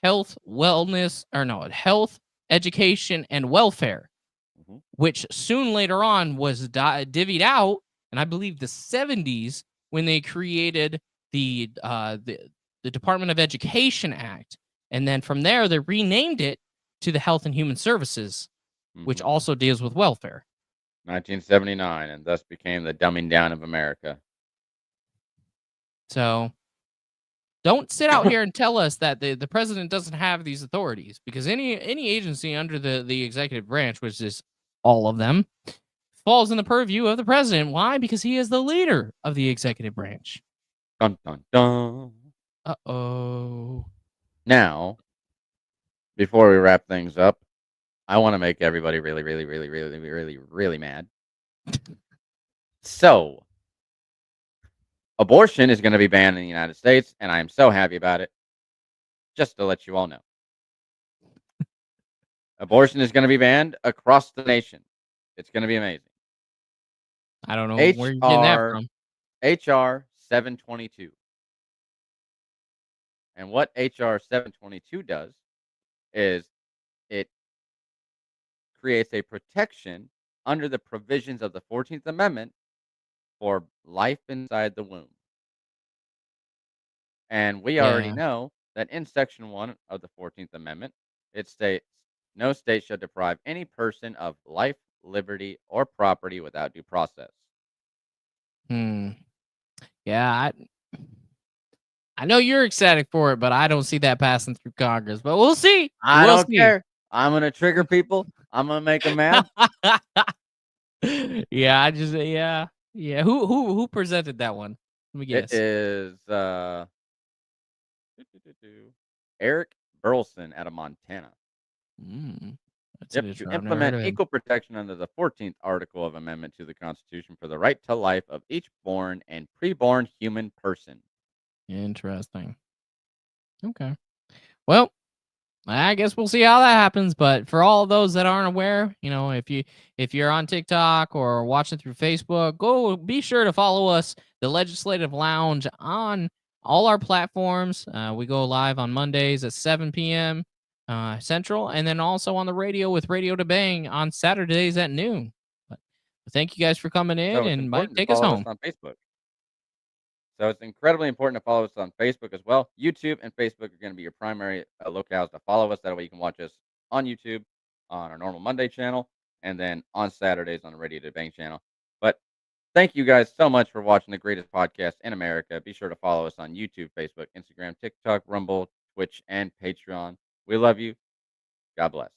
Health, Education, and Welfare, which soon later on was divvied out, and I believe the 70s, when they created the Department of Education Act, and then from there they renamed it to the Health and Human Services, which also deals with welfare. 1979, and thus became the dumbing down of America. So don't sit out here and tell us that the president doesn't have these authorities, because any agency under the executive branch, which is all of them, falls in the purview of the president. Why? Because he is the leader of the executive branch. Dun, dun, dun. Uh-oh. Now, before we wrap things up, I want to make everybody really, really, really, really, really, really mad. So, abortion is going to be banned in the United States, and I am so happy about it. Just to let you all know. Abortion is going to be banned across the nation. It's going to be amazing. I don't know where you're getting that from. HR 722. And what HR 722 does is it creates a protection under the provisions of the 14th Amendment for life inside the womb. And we already know that in Section 1 of the 14th Amendment, it states, no state shall deprive any person of life, liberty, or property without due process. Yeah, I know you're ecstatic for it, but I don't see that passing through Congress. But we'll see. I don't care. I'm going to trigger people. I'm going to make them mad. Yeah, yeah. Who presented that one? Let me guess. It is Eric Burleson out of Montana. To implement equal protection under the 14th article of amendment to the Constitution for the right to life of each born and preborn human person. Interesting. Okay. Well, I guess we'll see how that happens. But for all those that aren't aware, if you're on TikTok or watching through Facebook, go be sure to follow us, the Legislative Lounge, on all our platforms. We go live on Mondays at 7 p.m. Central, and then also on the radio with Radio to Bang on Saturdays at noon. But thank you guys for coming in, So it's and Mike, important to take us follow us home. on Facebook. So it's incredibly important to follow us on Facebook as well. YouTube and Facebook are going to be your primary locales to follow us. That way you can watch us on YouTube on our normal Monday channel, and then on Saturdays on the Radio to Bang channel. But thank you guys so much for watching the greatest podcast in America. Be sure to follow us on YouTube, Facebook, Instagram, TikTok, Rumble, Twitch, and Patreon. We love you. God bless.